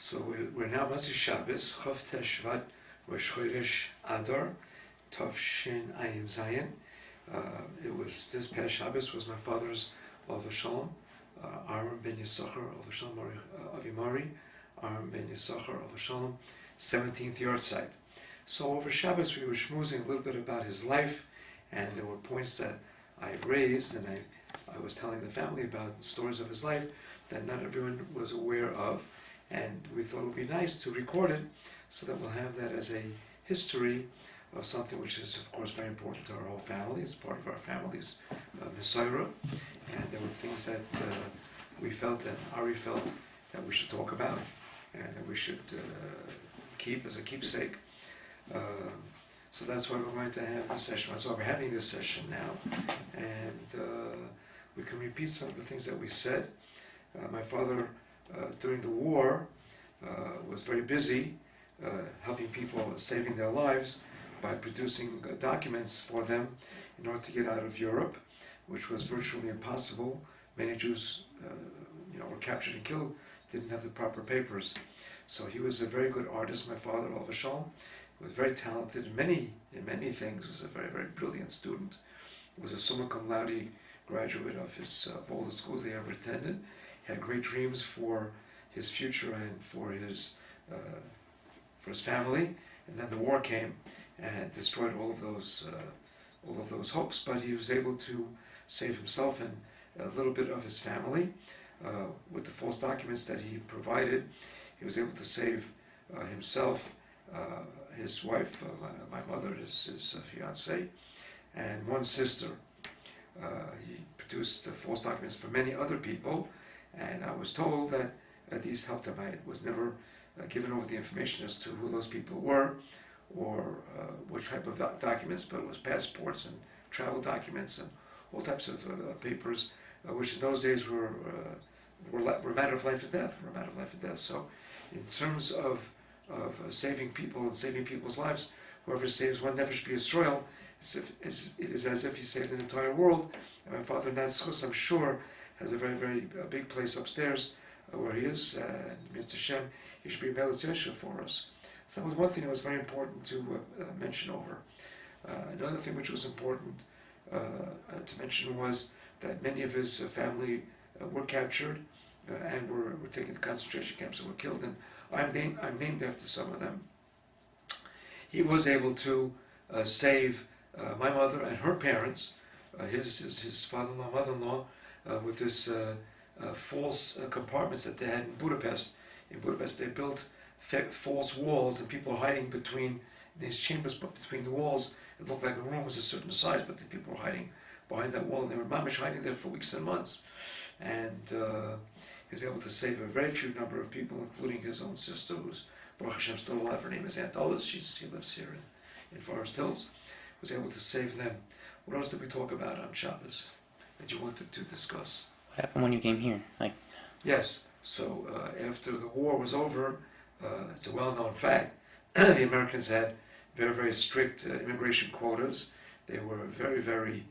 So we're now Matzah Shabbos, Chavte Shvat, Rosh Chodesh Adar, Tov Shin Ayin Zayin. This past Shabbos was my father's Olav Shalom, Aaron ben Yisachar Olav Shalom Avimari, Aaron ben Yisachar Olav Shalom, 17th yard site. So over Shabbos we were schmoozing a little bit about his life, and there were points that I raised, and I was telling the family about stories of his life that not everyone was aware of, and we thought it would be nice to record it so that we'll have that as a history of something which is, of course, very important to our whole family. It's part of our family's Messiah, and there were things that we felt and Ari felt that we should talk about and that we should keep as a keepsake. So that's why we're going to have this session. That's why we're having this session now, and we can repeat some of the things that we said. My father, during the war, was very busy helping people, saving their lives by producing documents for them in order to get out of Europe, which was virtually impossible. Many Jews, were captured and killed, didn't have the proper papers. So he was a very good artist. My father, Olav Shalom, was very talented in many things. Was a very, very brilliant student. Was a summa cum laude graduate of all the schools they ever attended. He had great dreams for his future and for his family. And then the war came and destroyed all of those hopes. But he was able to save himself and a little bit of his family with the false documents that he provided. He was able to save himself, his wife, my mother, his fiancée, and one sister. He produced false documents for many other people, and I was told that these helped him. I was never given over the information as to who those people were or what type of documents, but it was passports and travel documents and all types of papers, which in those days were a matter of life and death. So in terms of saving people and saving people's lives, whoever saves one nefesh b'Yisrael, it is as if he saved an entire world. And my father, Natzchus, I'm sure, has a very, very big place upstairs where he is. And Mitzvah Hashem, he should be a Melech Yeshua for us. So that was one thing that was very important to mention over. Another thing which was important to mention was that many of his family were captured and were taken to concentration camps and were killed. And I'm named after some of them. He was able to save my mother and her parents, his father-in-law, mother-in-law, with this false compartments that they had in Budapest. In Budapest, they built false walls, and people were hiding between these chambers, but between the walls, it looked like a room was a certain size, but the people were hiding behind that wall, and they were mamish hiding there for weeks and months. And he was able to save a very few number of people, including his own sister, who's Baruch Hashem still alive. Her name is Aunt Olis. She lives here in Forest Hills. Was able to save them. What else did we talk about on Shabbos that you wanted to discuss? What happened when you came here? Yes. So after the war was over, it's a well-known fact. The Americans had very, very strict immigration quotas. They were very, very,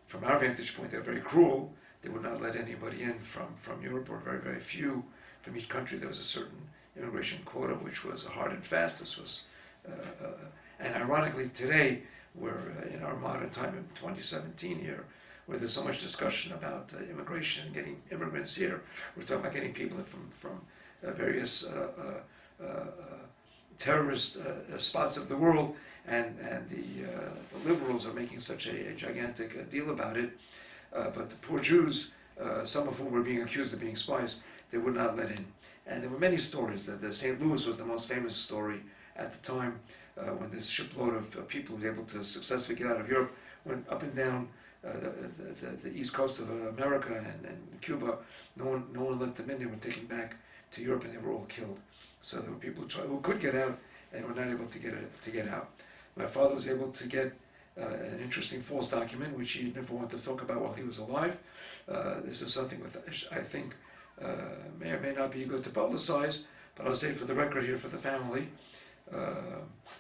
from our vantage point, they were very cruel. They would not let anybody in from Europe, or very, very few from each country. There was a certain immigration quota which was hard and fast. This was, and ironically today, we're in our modern time in 2017 here, where there's so much discussion about immigration and getting immigrants here. We're talking about getting people in from various terrorist spots of the world, and the liberals are making such a gigantic deal about it. But the poor Jews, some of whom were being accused of being spies, they would not let in. And there were many stories. The St. Louis was the most famous story at the time, when this shipload of people were able to successfully get out of Europe, went up and down the east coast of America and Cuba. No one let them in. They were taken back to Europe, and they were all killed. So there were people who could get out and were not able to get out. My father was able to get an interesting false document, which he never wanted to talk about while he was alive. This is something I think may or may not be good to publicize, but I'll say for the record here for the family.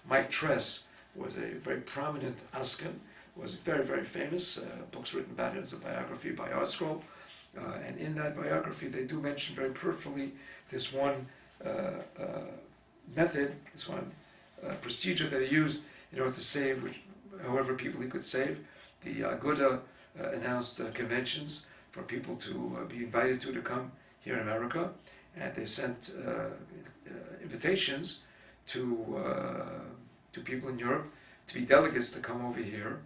Mike Tress was a very prominent Askan, was very, very famous. Books written about him as a biography by ArtScroll. And in that biography, they do mention very peripherally this one method, this one procedure that he used in order to save however people he could save. The Aguda announced conventions for people to be invited to come here in America, and they sent invitations to people in Europe to be delegates to come over here.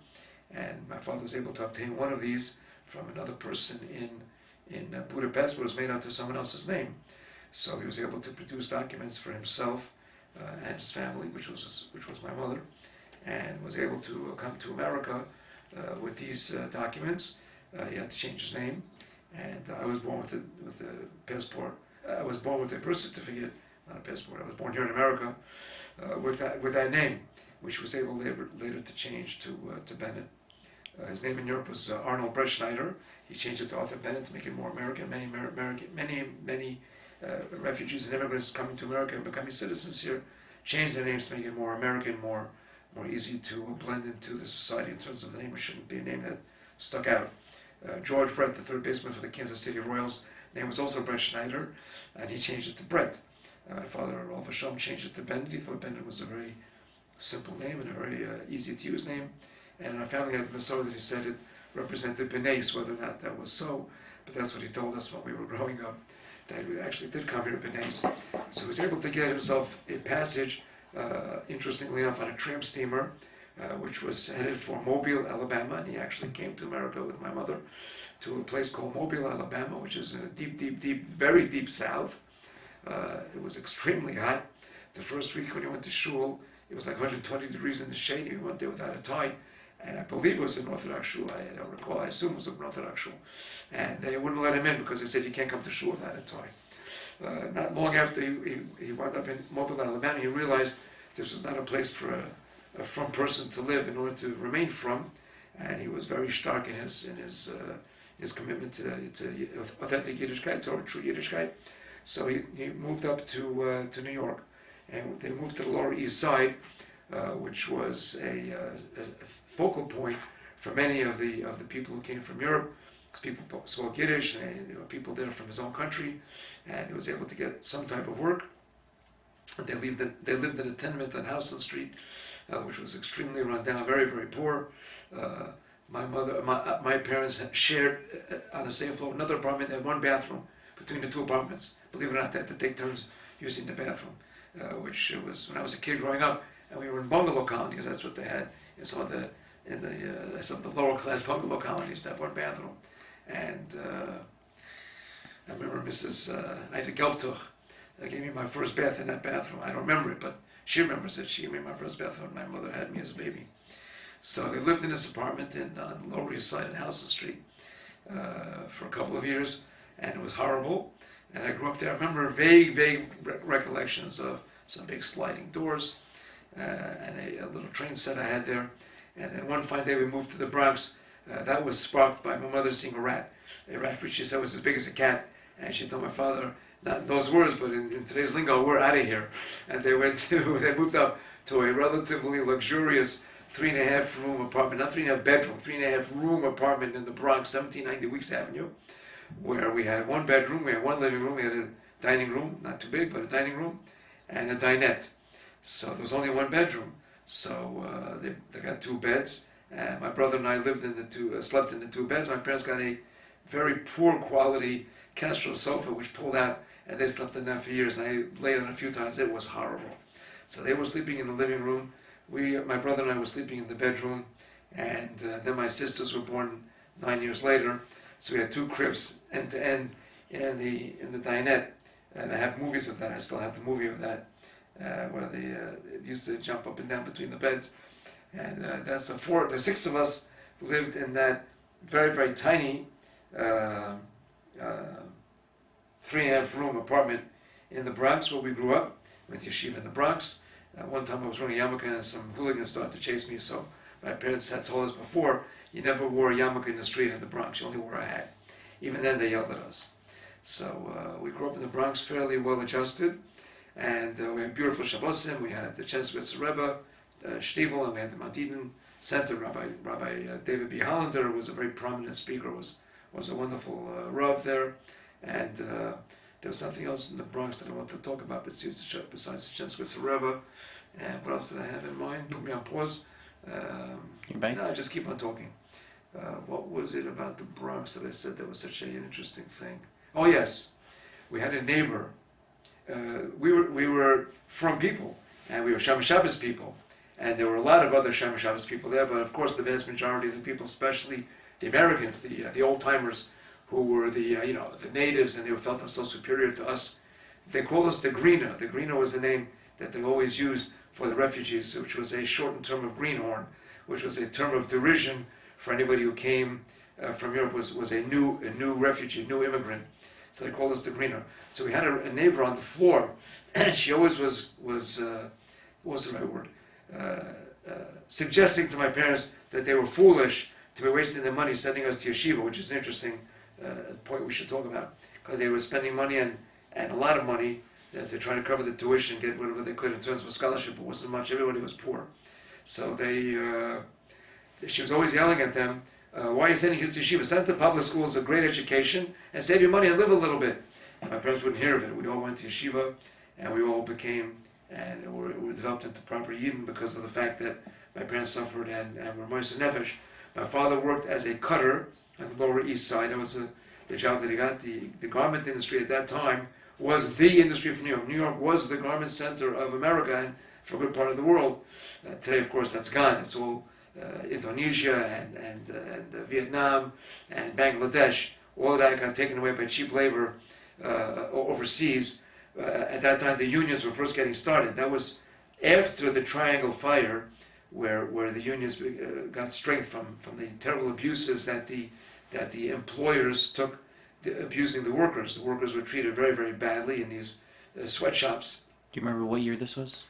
And my father was able to obtain one of these from another person in Budapest, but it was made out to someone else's name. So he was able to produce documents for himself and his family, which was my mother, and was able to come to America with these documents. He had to change his name, and I was born with a passport. I was born with a birth certificate, not a passport. I was born here in America with that name, which was able later to change to Bennett. His name in Europe was Arnold Brettschneider. He changed it to Arthur Bennett to make it more American. Many refugees and immigrants coming to America and becoming citizens here changed their names to make it more American, more easy to blend into the society in terms of the name. It shouldn't be a name that stuck out. George Brett, the third baseman for the Kansas City Royals, name was also Brett Schneider, and he changed it to Brett. My father, Rolf Hashem, changed it to Bennett. He thought Bennett was a very simple name and a very easy to use name. And in our family had the Masora that he said it represented Benes, whether or not that was so, but that's what he told us when we were growing up, that we actually did come here Benes. So he was able to get himself a passage, interestingly enough, on a tramp steamer, which was headed for Mobile, Alabama, and he actually came to America with my mother to a place called Mobile, Alabama, which is in a deep, very deep south. It was extremely hot. The first week when he went to shul, it was like 120 degrees in the shade. He went there without a tie. And I believe it was an Orthodox shul. I don't recall. I assume it was an Orthodox shul. And they wouldn't let him in because they said you can't come to shul without a tie. Not long after he wound up in Mobile, Alabama, he realized this was not a place for a from person to live in order to remain from. And he was very stark in his commitment to authentic Yiddishkeit, to true Yiddishkeit. So he moved up to New York, and they moved to the Lower East Side, which was a focal point for many of the people who came from Europe. Because people spoke Yiddish, and there were people there from his own country, and he was able to get some type of work. They lived in a tenement on Houseland Street, which was extremely run down, very, very poor. My parents had shared on the same floor another apartment. They had one bathroom between the two apartments. Believe it or not, they had to take turns using the bathroom, which was when I was a kid growing up, and we were in bungalow colonies. That's what they had in some of the lower class bungalow colonies. They had one bathroom, and I remember Mrs. Ida Gelbtuch gave me my first bath in that bathroom. I don't remember it, but she remembers it. She gave me my first bath when my mother had me as a baby. So they lived in this apartment on the Lower East Side in Houseland Street for a couple of years, and it was horrible. And I grew up there. I remember vague recollections of some big sliding doors and a little train set I had there. And then one fine day we moved to the Bronx. That was sparked by my mother seeing a rat which she said was as big as a cat. And she told my father, not in those words, but in today's lingo, we're out of here. And they moved up to a relatively luxurious 3.5 room apartment, not 3.5 bedroom, 3.5 room apartment in the Bronx, 1790 Weeks Avenue, where we had one bedroom, we had one living room, we had a dining room, not too big, but a dining room, and a dinette. So there was only one bedroom. So they got two beds, and my brother and I slept in the two beds. My parents got a very poor quality Castro sofa, which pulled out, and they slept in that for years, and I laid on it a few times. It was horrible. So they were sleeping in the living room. My brother and I were sleeping in the bedroom, and then my sisters were born 9 years later. So we had two cribs end to end in the dinette, and I have movies of that. I still have the movie of that, where they used to jump up and down between the beds. And that's the six of us lived in that very, very tiny 3.5 room apartment in the Bronx where we grew up. Went to yeshiva in the Bronx. One time I was wearing a yarmulke and some hooligans started to chase me, so my parents had told us before, you never wore a yarmulke in the street in the Bronx, you only wore a hat. Even then they yelled at us. So we grew up in the Bronx fairly well adjusted, and we had beautiful Shabbosim. We had the Chancellor's Rebbe, Stiebel, and we had the Mount Eden Center. Rabbi David B. Hollander was a very prominent speaker, was was a wonderful Rav there, and there was something else in the Bronx that I want to talk about besides the Shenskwitz Rebbe. And what else did I have in mind? Put me on pause. No, just keep on talking. What was it about the Bronx that I said that was such an interesting thing? Oh yes, we had a neighbor. We were from people, and we were Shabbos people, and there were a lot of other Shabbos people there. But of course, the vast majority of the people, especially the Americans, the old timers, who were the natives, and they felt themselves superior to us. They called us the Greener. The Greener was a name that they always used for the refugees, which was a shortened term of greenhorn, which was a term of derision for anybody who came from Europe, was a new refugee, new immigrant. So they called us the Greener. So we had a neighbor on the floor, and she always was what's the right word? Suggesting to my parents that they were foolish to be wasting their money sending us to yeshiva, which is an interesting point we should talk about, because they were spending money and a lot of money to try to cover the tuition, get whatever they could in terms of scholarship. It wasn't much. Everybody was poor. So she was always yelling at them, why are you sending kids to yeshiva? Send them to public schools, a great education, and save your money and live a little bit. And my parents wouldn't hear of it. We all went to yeshiva, and we all became, and were developed into proper Yidden because of the fact that my parents suffered and were moist nefesh. My father worked as a cutter on the Lower East Side. That was the job that he got. The garment industry at that time was the industry for New York. New York was the garment center of America and for a good part of the world. Today, of course, that's gone. It's all Indonesia and Vietnam and Bangladesh. All of that got taken away by cheap labor overseas. At that time, the unions were first getting started. That was after the Triangle Fire, where the unions got strength from the terrible abuses that the employers took, abusing the workers. The workers were treated very, very badly in these sweatshops. Do you remember what year this was?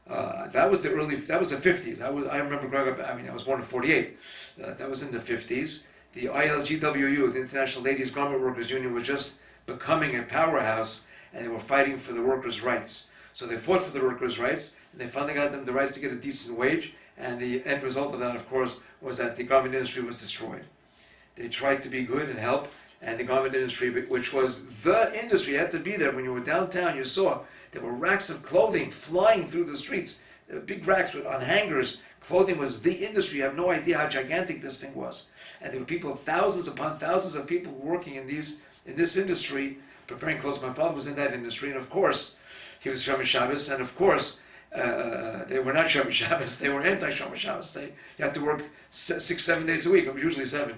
That was the 50s. I remember growing up. I was born in '48. That was in the 50s. The ILGWU, the International Ladies Garment Workers Union, was just becoming a powerhouse, and they were fighting for the workers' rights. So they fought for the workers' rights, and they finally got them the rights to get a decent wage. And the end result of that, of course, was that the garment industry was destroyed. They tried to be good and help, and the garment industry, which was the industry, you had to be there. When you were downtown, you saw there were racks of clothing flying through the streets, big racks on hangers. Clothing was the industry. You have no idea how gigantic this thing was. And there were people, thousands upon thousands of people working in this industry, preparing clothes. My father was in that industry, and of course, he was Shomer Shabbos, and of course, they were not Shomer Shabbos, they were anti-Shomer Shabbos. You had to work 6-7 days a week. It was usually 7.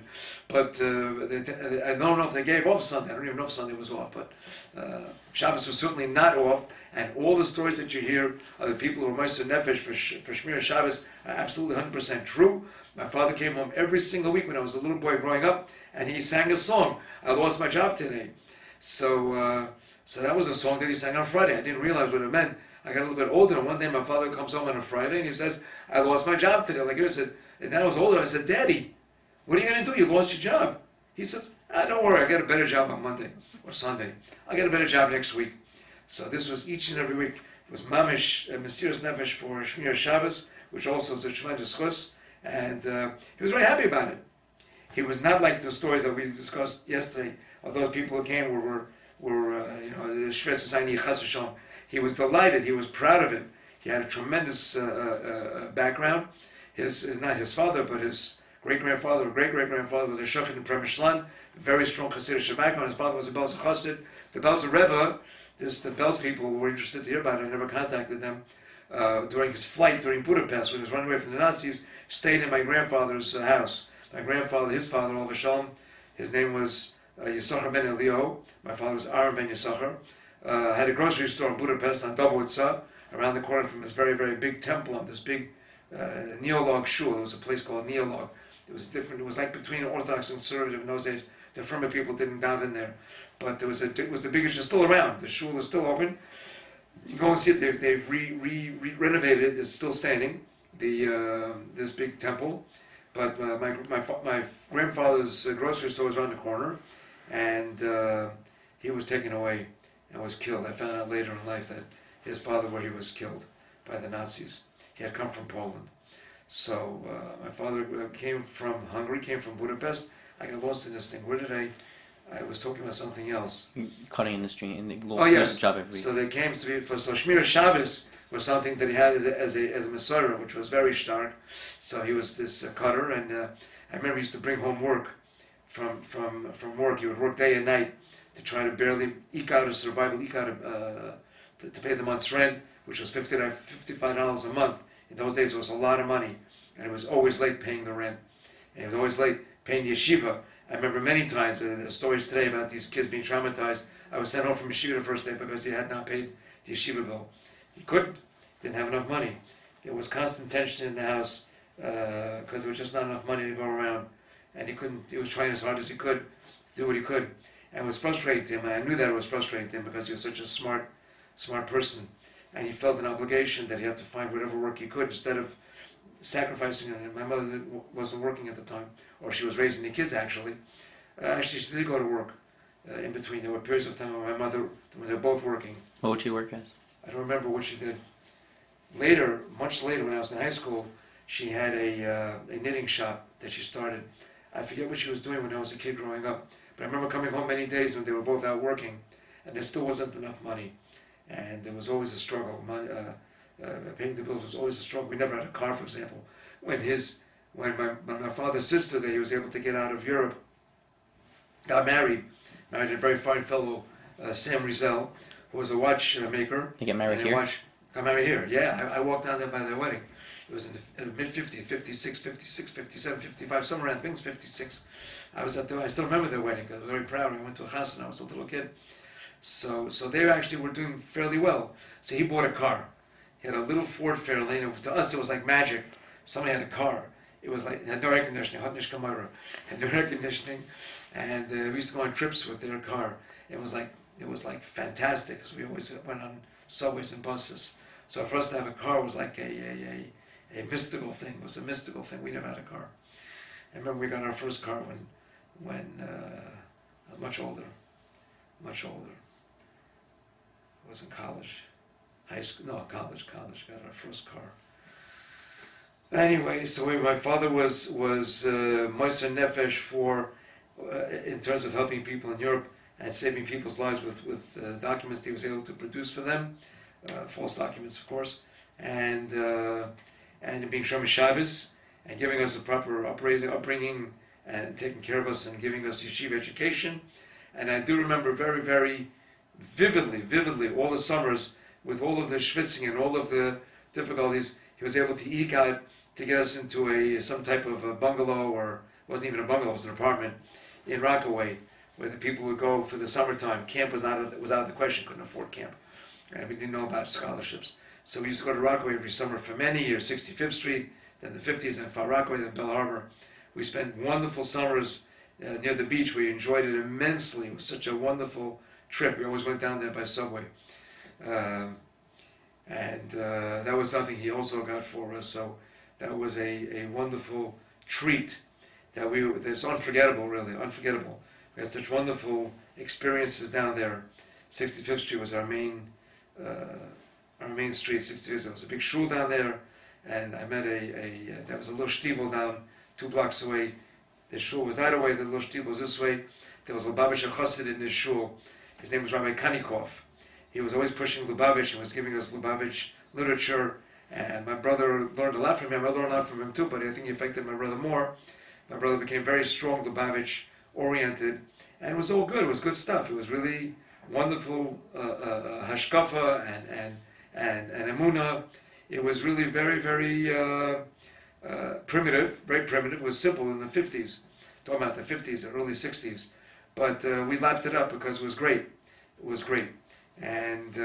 But I don't know if they gave off Sunday. I don't even know if Sunday was off, but Shabbos was certainly not off. And all the stories that you hear of the people who were Meiser Nefesh for Shmir Shabbos are absolutely 100% true. My father came home every single week when I was a little boy growing up, and he sang a song, I lost my job today. So that was a song that he sang on Friday. I didn't realize what it meant. I got a little bit older, and one day my father comes home on a Friday, and he says, I lost my job today. Like I said, and then I was older, I said, Daddy, what are you going to do? You lost your job. He says, don't worry, I got a better job on Monday or Sunday. I'll get a better job next week. So this was each and every week. It was Mamish, Mesiras Nefesh for Shmir Shabbos, which also was a tremendous chus, and he was very happy about it. He was not like the stories that we discussed yesterday of those people who came were Shvet Society Chas v'Shalom. He was delighted. He was proud of it. He had a tremendous background. Not his father, but his great-grandfather or great-great-grandfather was a shochet in Premishlan, very strong Hasidic background. His father was a Belz Chassid. The Belz Rebbe, the Belz people were interested to hear about it. I never contacted them. During his flight during Budapest, when he was running away from the Nazis, stayed in my grandfather's house. My grandfather, his father, Olav Shalom, his name was Yisachar ben Elio. My father was Aaron ben Yisachar. Had a grocery store in Budapest on Dobowitza, around the corner from this very, very big temple on this big Neolog shul. There was a place called Neolog. It was different. It was like between Orthodox and Conservative in those days. The Firma people didn't daven there. But it was the biggest, it's still around. The shul is still open. You go and see it. They've renovated it. It's still standing. This big temple. But my grandfather's grocery store was around the corner, and he was taken away and was killed. I found out later in life that his father, where he was killed by the Nazis. He had come from Poland. So my father came from Hungary, came from Budapest, I got lost in this thing. Where did I was talking about something else. Cutting in the street in the Oh yes. job every week. So there came to be so Shmir Shabbos was something that he had as a Masorah, which was very stark. So he was this cutter, and I remember he used to bring home work from work. He would work day and night to try to barely eke out a survival, to pay the month's rent, which was $55 a month. In those days, it was a lot of money, and it was always late paying the rent, and it was always late paying the yeshiva. I remember many times the stories today about these kids being traumatized. I was sent home from yeshiva the first day because he had not paid the yeshiva bill. He didn't have enough money. There was constant tension in the house because there was just not enough money to go around, and he was trying as hard as he could to do what he could, and it was frustrating to him. And I knew that it was frustrating to him because he was such a smart person, and he felt an obligation that he had to find whatever work he could instead of sacrificing it. And my mother wasn't working at the time, or she was raising the kids actually. Actually, she did go to work in between. There were periods of time when my mother, when they were both working. What would she work as? I don't remember what she did. Later, much later, when I was in high school, she had a knitting shop that she started. I forget what she was doing when I was a kid growing up, but I remember coming home many days when they were both out working, and there still wasn't enough money, and there was always a struggle. Paying the bills was always a struggle. We never had a car, for example. When my father's sister that he was able to get out of Europe got married a very fine fellow, Sam Rizal, who was a watchmaker. You get married here? Got married here, yeah. I walked down there by their wedding. It was in the mid-50s, 56, 57, 55, somewhere around, I think it was 56. I was at I still remember their wedding. I was very proud. I went to a chassan. I was a little kid. So they actually were doing fairly well. So he bought a car. He had a little Ford Fairlane. To us, it was like magic. Somebody had a car. It was like, it had no air conditioning, had no air conditioning. And we used to go on trips with their car. It was like fantastic, because we always went on subways and buses. So for us to have a car was like a mystical thing. It was a mystical thing. We never had a car. I remember we got our first car when I was much older. I was in college. College. Got our first car. Anyway, so my father was Moiser Nefesh for in terms of helping people in Europe and saving people's lives with documents he was able to produce for them, false documents, of course, and being Shomer Shabbos and giving us a proper upbringing and taking care of us and giving us yeshiva education. And I do remember very, very vividly all the summers with all of the schwitzing and all of the difficulties, he was able to eke out to get us into some type of a bungalow, or it wasn't even a bungalow, it was an apartment in Rockaway, where the people would go for the summertime. Camp was out of the question, couldn't afford camp. And we didn't know about scholarships. So we used to go to Rockaway every summer for many years, 65th Street, then the 50s, then Far Rockaway, then Bell Harbor. We spent wonderful summers near the beach. We enjoyed it immensely. It was such a wonderful trip. We always went down there by subway. And that was something he also got for us. So that was a wonderful treat that's unforgettable, really, unforgettable. We had such wonderful experiences down there. 65th Street was our main street. 65th, there was a big shul down there, and I met there was a little shtibel down 2 blocks away. The shul was that way, the little shtibel was this way. There was Lubavitcher Chassid in this shul. His name was Rabbi Kanikov. He was always pushing Lubavitch and was giving us Lubavitch literature, and my brother learned a lot from him. I learned a lot from him too, but I think he affected my brother more. My brother became very strong Lubavitch oriented, and it was all good. It was good stuff. It was really wonderful hashkafa and emuna. It was really very, very primitive, very primitive. It was simple in the 50s, talking about the 50s, the early 60s. But we lapped it up because it was great. It was great. And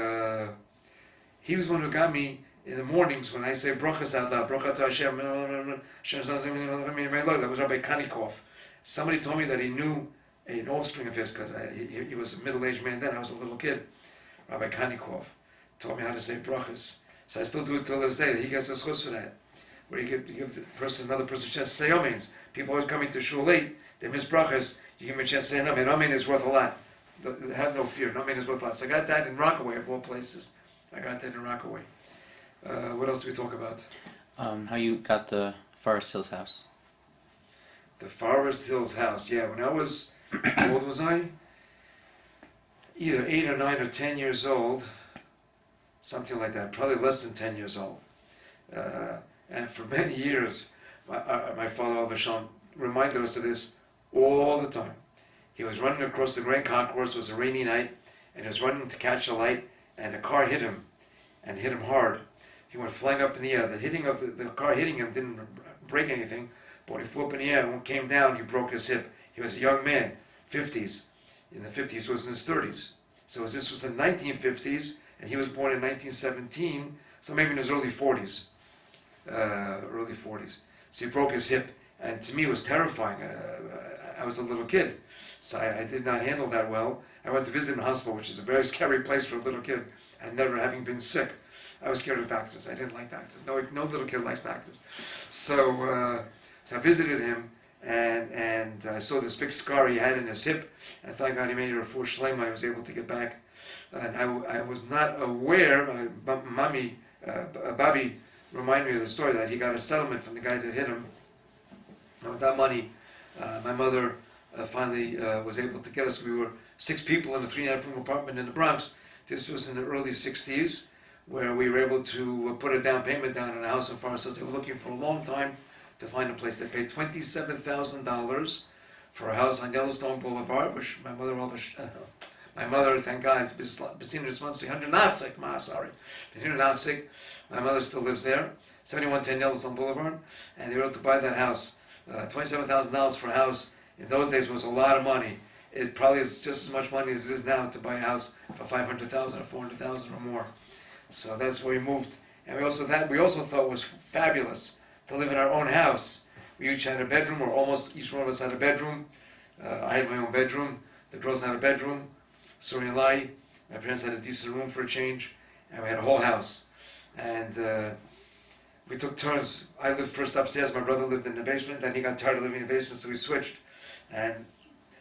he was one who got me in the mornings when I say brachas out loud, bracha to Hashem, that was Rabbi Kanikov. Somebody told me that he knew an offspring of his, because he was a middle-aged man then, I was a little kid. Rabbi Kanikov taught me how to say brachas. So I still do it till this day. He gets a schus for that, where you give another person a chance to say amens. People always coming to shul late, they miss brachas, you give them a chance to say an amen. Amen is worth a lot. Have no fear, amen is worth a lot. So I got that in Rockaway, of all places. What else do we talk about? How you got the Forest Hills house? The Forest Hills house. Yeah, when I was, how old was I? Either 8 or 9 or 10 years old, something like that. Probably less than 10 years old. And for many years, my father, Al Vashon, reminded us of this all the time. He was running across the Grand Concourse. It was a rainy night, and he was running to catch a light, and a car hit him, and hit him hard. He went flying up in the air. The hitting of the car hitting him didn't break anything, but when he flew up in the air and when he came down, he broke his hip. He was a young man, 50s. In the 50s, was in his 30s. So this was the 1950s, and he was born in 1917, so maybe in his early 40s. Early 40s. So he broke his hip, and to me it was terrifying. I was a little kid, so I did not handle that well. I went to visit him in hospital, which is a very scary place for a little kid, and never having been sick. I was scared of doctors. I didn't like doctors. No little kid likes doctors. So I visited him, and I saw this big scar he had in his hip, and thank God he made it a full shlema. I was able to get back. And I was not aware, Bobby reminded me of the story that he got a settlement from the guy that hit him. And with that money, my mother finally was able to get us. We were 6 people in a 3.5-room apartment in the Bronx. This was in the early 60s, where we were able to put a down payment down on a house in Forest Hills. They were looking for a long time to find a place. They paid $27,000 for a house on Yellowstone Boulevard, which my mother, thank God, is Bezina Tzvansi, 100 sorry. My mother still lives there, 7110 Yellowstone Boulevard, and they were able to buy that house. $27,000 for a house in those days was a lot of money. It probably is just as much money as it is now to buy a house for $500,000 or $400,000 or more. So that's where we moved. And we also thought it was fabulous to live in our own house. We each had a bedroom, or almost each one of us had a bedroom. I had my own bedroom. The girls had a bedroom. Suri and Lai. My parents had a decent room for a change. And we had a whole house. And we took turns. I lived first upstairs. My brother lived in the basement. Then he got tired of living in the basement, so we switched. And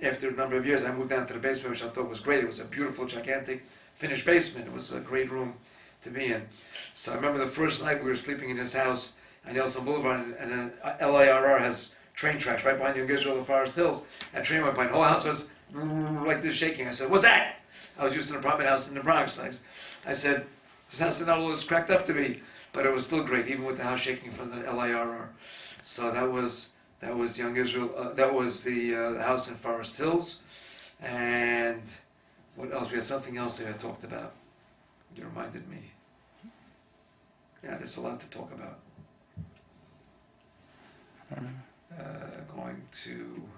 after a number of years, I moved down to the basement, which I thought was great. It was a beautiful, gigantic, finished basement. It was a great room to be in. So I remember the first night we were sleeping in his house on Yellowstone Boulevard, and LIRR has train tracks right behind Young Israel, the Forest Hills. And a train went by, and the whole house was like this, shaking. I said, "What's that?" I was used to an apartment house in the Bronx. I said, "This house is not all it's cracked up to be," but it was still great, even with the house shaking from the LIRR. So that was Young Israel. That was the house in Forest Hills. And what else? We had something else that I talked about. You reminded me. Yeah, there's a lot to talk about. Going to...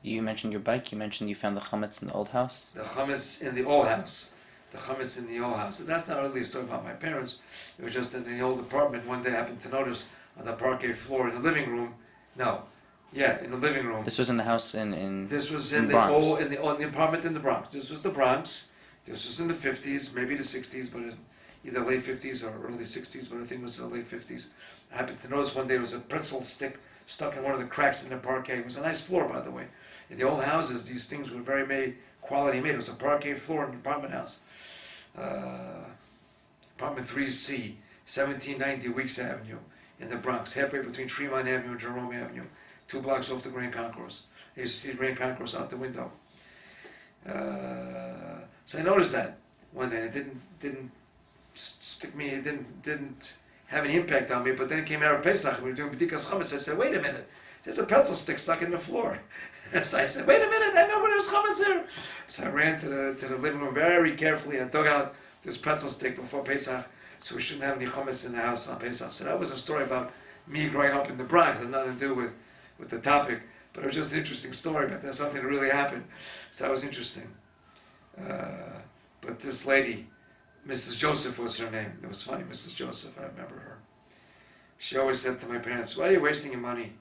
You mentioned your bike. You mentioned you found the chametz in the old house. The chametz in the old house. The chametz in the old house. And that's not really a story about my parents. It was just that in the old apartment, one day I happened to notice on the parquet floor in the living room. In the living room. This was in the house in This was in in the Bronx. old in the apartment in the Bronx. This was the Bronx. This was in the 50s, maybe the 60s, but either late 50s or early 60s, but I think it was the late 50s. I happened to notice one day there was a pretzel stick stuck in one of the cracks in the parquet. It was a nice floor, by the way. In the old houses, these things were very quality made. It was a parquet floor in an apartment house. Apartment 3C, 1790 Weeks Avenue in the Bronx, halfway between Tremont Avenue and Jerome Avenue, 2 blocks off the Grand Concourse. I used to see the Grand Concourse out the window. So I noticed that one day. It didn't stick me. It didn't have any impact on me. But then it came out of Pesach. We were doing B'dikas Chametz. I said, "Wait a minute. There's a pretzel stick stuck in the floor." So I said, "Wait a minute. I know where there's chametz here." So I ran to the living room very carefully and dug out this pretzel stick before Pesach, so we shouldn't have any chametz in the house on Pesach. So that was a story about me growing up in the Bronx. It had nothing to do with the topic, but it was just an interesting story. But there's something that really happened. So that was interesting. But this lady, Mrs. Joseph was her name. It was funny, Mrs. Joseph, I remember her. She always said to my parents, "Why are you wasting your money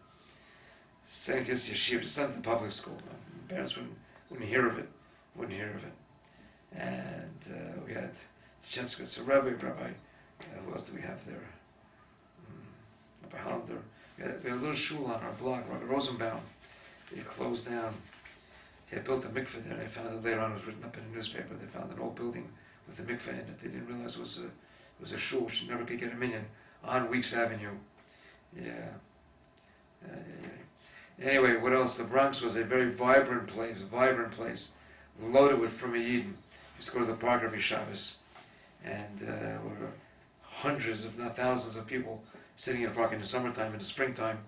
sending kids to yeshiva? Send them to public school." My parents wouldn't hear of it. And we had Chenskitz, a Rabbi, who else do we have there? Rabbi Hollander. We had a little shul on our block, Rabbi Rosenbaum. He closed down. He had built a mikveh there, and they found it later on. It was written up in a newspaper. They found an old building with a mikveh in it. They didn't realize it was a shul, which never could get a minyan on Weeks Avenue. Yeah. Anyway, what else? The Bronx was a very vibrant place, loaded with from Yidden. Used to go to the park every Shabbos, and were hundreds, if not thousands, of people sitting in the park in the summertime, in the springtime,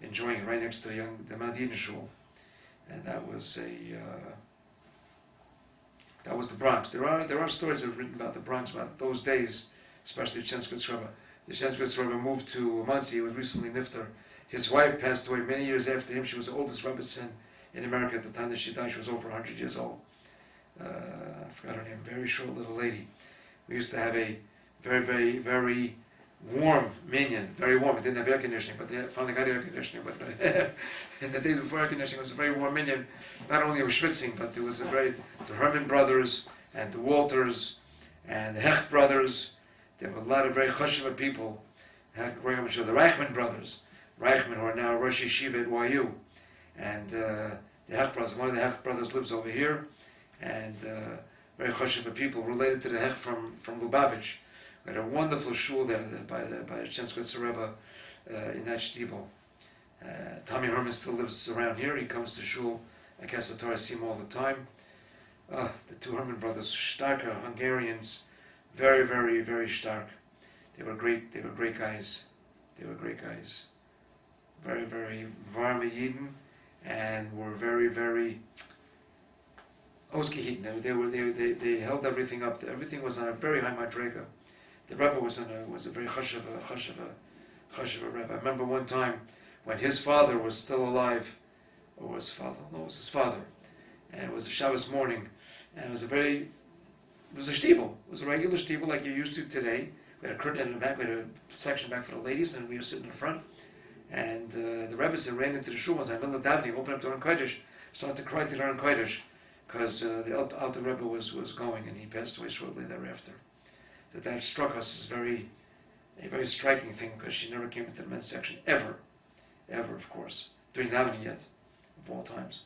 enjoying it right next to the Mount Eden Shul, and that was the Bronx. There are stories that are written about the Bronx, about those days, especially Chenskvitz Rebbe. The Chenskvitz Rebbe moved to Monsey. He was recently nifter. His wife passed away many years after him. She was the oldest Rebbetzin in America at the time that she died. She was over 100 years old. I forgot her name. Very short little lady. We used to have a very, very, very warm minyan. Very warm. It didn't have air conditioning, but they finally got air conditioning. But in the days before air conditioning, it was a very warm minyan. Not only were schwitzing, but there was the Herman brothers and the Walters and the Hecht brothers. There were a lot of very chashuva people. Had growing up, the Reichman brothers. Reichman, who are now Rosh Yeshiva at YU. And the Hecht brothers, one of the Hecht brothers lives over here. And very chashuva people related to the Hecht from Lubavitch. We had a wonderful shul there by the Chenskvitz Rebbe in that shtibel. Tommy Herman still lives around here. He comes to shul. I guess the Torah see him all the time. The two Herman brothers, starker Hungarians, very, very, very stark. They were great guys. Very, very warme Yidden, and were very, very Oskehidden. They held everything up. Everything was on a very high madrega. The Rebbe was a very chashuva Rebbe. I remember one time when his father was still alive, or was his father, and it was a Shabbos morning, and it was a shtibel. It was a regular shtibel like you're used to today. We had a curtain in the back, we had a section back for the ladies, and we were sitting in the front. And the Rebbe ran into the shul one time, middle of davening, opened up the Aron Kodesh, started to cry to the Aron Kodesh, because the Alter Rebbe was going, and he passed away shortly thereafter. That struck us as a very striking thing, because she never came into the men's section, ever, of course, during davening yet, of all times.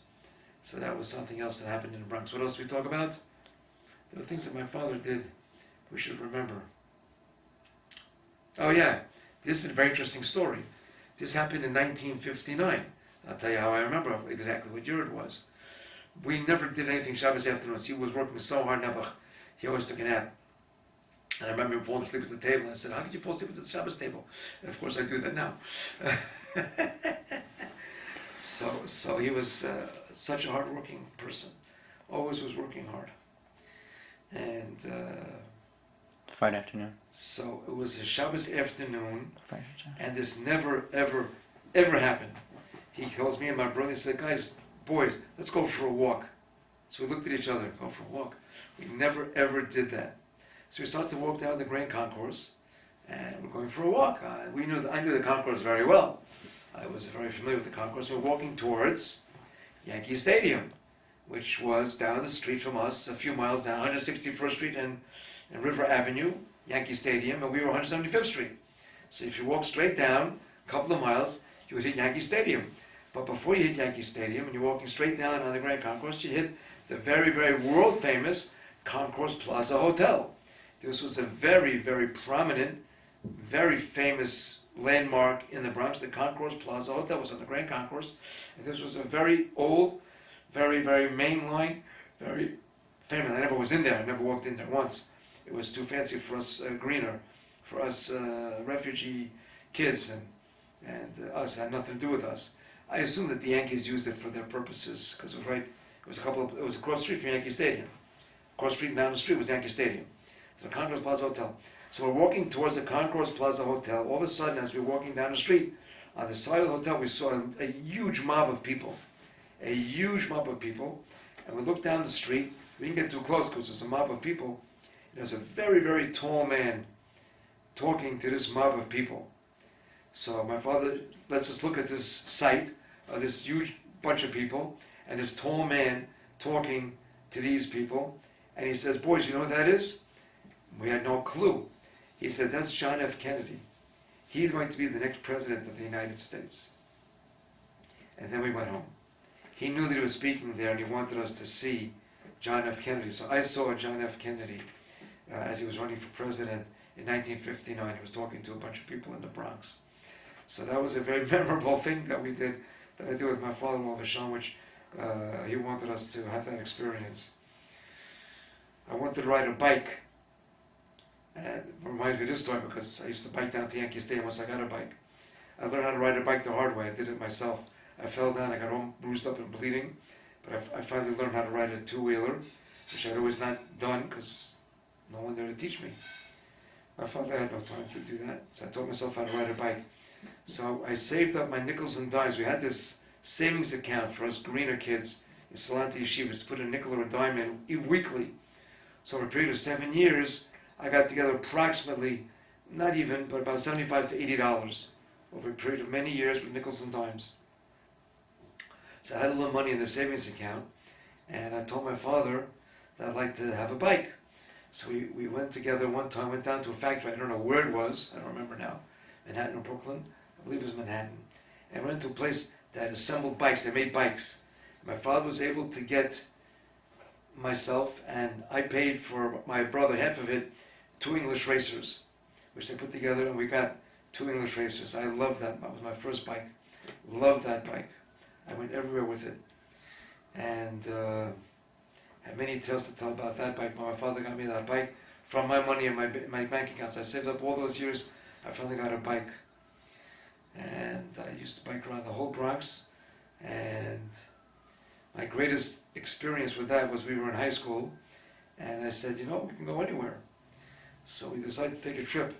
So that was something else that happened in the Bronx. What else did we talk about? There were things that my father did we should remember. Oh yeah, this is a very interesting story. This happened in 1959. I'll tell you how I remember exactly what year it was. We never did anything Shabbos afternoons. He was working so hard, Nebuch. He always took a nap. And I remember him falling asleep at the table. And I said, how could you fall asleep at the Shabbos table? And of course I do that now. So he was such a hard-working person. Always was working hard. And Friday afternoon. So it was a Shabbos afternoon. Friday afternoon. And this never, ever happened. He calls me and my brother and said, guys, boys, let's go for a walk. So we looked at each other, go for a walk. We never, ever did that. So we started to walk down the Grand Concourse, and we're going for a walk. I knew the concourse very well. I was very familiar with the concourse. We're walking towards Yankee Stadium, which was down the street from us, a few miles down, 161st Street and River Avenue, Yankee Stadium, and we were 175th Street. So if you walk straight down a couple of miles, you would hit Yankee Stadium. But before you hit Yankee Stadium, and you're walking straight down on the Grand Concourse, you hit the very, very world-famous Concourse Plaza Hotel. This was a very, very prominent, very famous landmark in the Bronx. The Concourse Plaza Hotel was on the Grand Concourse, and this was a very old, very, very mainline, very famous. I never was in there. I never walked in there once. It was too fancy for us greener, for us refugee kids, and us. It had nothing to do with us. I assume that the Yankees used it for their purposes, because it was right. It was across the street from Yankee Stadium. Across the street and down the street was Yankee Stadium. So the Concourse Plaza Hotel. So we're walking towards the Concourse Plaza Hotel. All of a sudden, as we were walking down the street, on the side of the hotel, we saw a huge mob of people. A huge mob of people. And we looked down the street. We didn't get too close because there's a mob of people. And there's a very, very tall man talking to this mob of people. So my father lets us look at this sight of this huge bunch of people and this tall man talking to these people. And he says, boys, you know what that is? We had no clue. He said, that's John F. Kennedy. He's going to be the next president of the United States. And then we went home. He knew that he was speaking there and he wanted us to see John F. Kennedy. So I saw John F. Kennedy as he was running for president in 1959. He was talking to a bunch of people in the Bronx. So that was a very memorable thing that we did that I did with my father-in-law, Vashon, which he wanted us to have that experience. I wanted to ride a bike. And it reminds me of this story because I used to bike down to Yankee Stadium once I got a bike. I learned how to ride a bike the hard way. I did it myself. I fell down, I got all bruised up and bleeding, but I finally learned how to ride a two-wheeler, which I'd always not done because no one there to teach me. My father had no time to do that, so I taught myself how to ride a bike. So I saved up my nickels and dimes. We had this savings account for us greener kids in Salanta Yeshivas to put a nickel or a dime in weekly. So over a period of 7 years, I got together approximately, not even, but about $75 to $80 over a period of many years with nickels and dimes. So I had a little money in the savings account, and I told my father that I'd like to have a bike. So we went together one time, went down to a factory, I don't know where it was, I don't remember now, Manhattan or Brooklyn, I believe it was Manhattan, and went into a place that assembled bikes, they made bikes. My father was able to get myself, and I paid for my brother, half of it, 2 English racers, which they put together, and we got 2 English racers. I loved that. That was my first bike. Loved that bike. I went everywhere with it. And had many tales to tell about that bike. My father got me that bike from my money in my bank accounts. I saved up all those years. I finally got a bike. And I used to bike around the whole Bronx. And my greatest experience with that was we were in high school. And I said, we can go anywhere. So we decided to take a trip.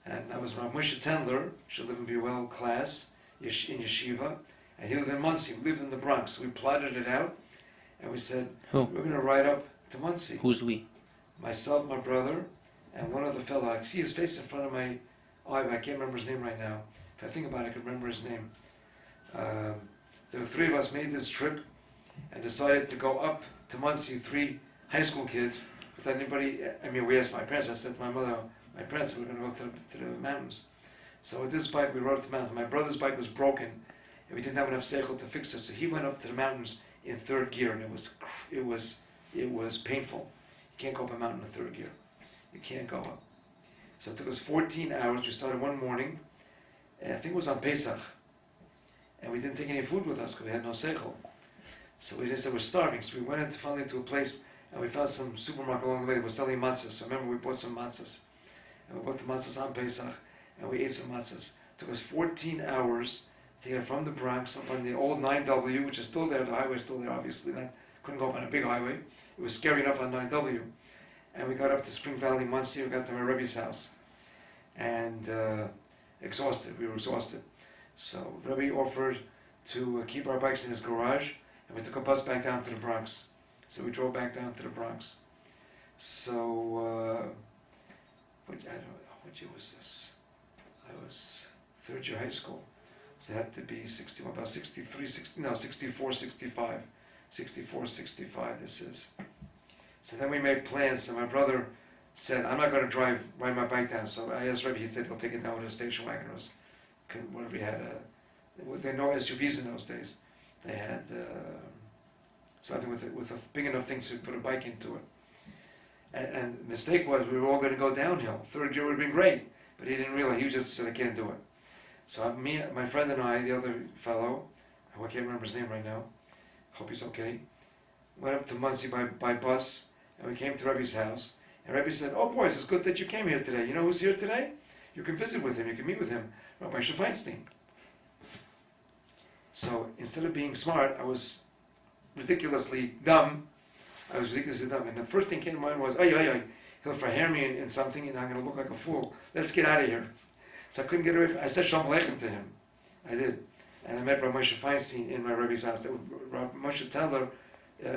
And I was around Moshe Tendler, she lived in Buell class, in Yeshiva, and he lived in Muncie. We lived in the Bronx. So we plotted it out, and we said, we're going to ride up to Muncie. Who's we? Myself, my brother, and one other fellow. I see his face in front of my eye, but I can't remember his name right now. If I think about it, I can remember his name. The 3 of us made this trip and decided to go up to Muncie, 3 high school kids, without anybody. We asked my parents. I said to my mother, my parents, we're going to go to the mountains. So with this bike, we rode up to the mountains. My brother's bike was broken, and we didn't have enough seichel to fix it. So he went up to the mountains in 3rd gear, and it was painful. You can't go up a mountain in 3rd gear. You can't go up. So it took us 14 hours. We started one morning, and I think it was on Pesach, and we didn't take any food with us because we had no seichel. So we just said we're starving. So we went finally into a place, and we found some supermarket along the way that was selling matzahs. So I remember we bought some matzahs. And we bought the matzahs on Pesach, and we ate some matzahs. It took us 14 hours to get from the Bronx up on the old 9W, which is still there. The highway is still there, obviously. Couldn't go up on a big highway. It was scary enough on 9W. And we got up to Spring Valley, Muncie. We got to my Rebbe's house. And exhausted. We were exhausted. So Rebbe offered to keep our bikes in his garage, and we took a bus back down to the Bronx. So we drove back down to the Bronx. So, I don't know, what year was this? I was 3rd year high school. So it had to be 64, 65. 64, 65 this is. So then we made plans, and my brother said, I'm not going to ride my bike down. So I asked Rebbe, he said he'll take it down with a station wagon or whatever he had. There were no SUVs in those days. They had something with a big enough thing to put a bike into it. And the mistake was we were all going to go downhill. 3rd year would have been great, but he didn't realize. He just said, I can't do it. So me, my friend and I, the other fellow, I can't remember his name right now, hope he's okay, went up to Muncie by bus, and we came to Rebbe's house. And Rebbe said, oh boys, it's good that you came here today. You know who's here today? You can visit with him, you can meet with him, Rabbi Feinstein. So instead of being smart, I was ridiculously dumb. And the first thing came to mind was, he'll forhair me in something and I'm going to look like a fool. Let's get out of here. So I couldn't get away from it. I said Shalom Aleichem to him. I did. And I met Rabbi Moshe Feinstein in my Rebbe's house. Rabbi Moshe Tendler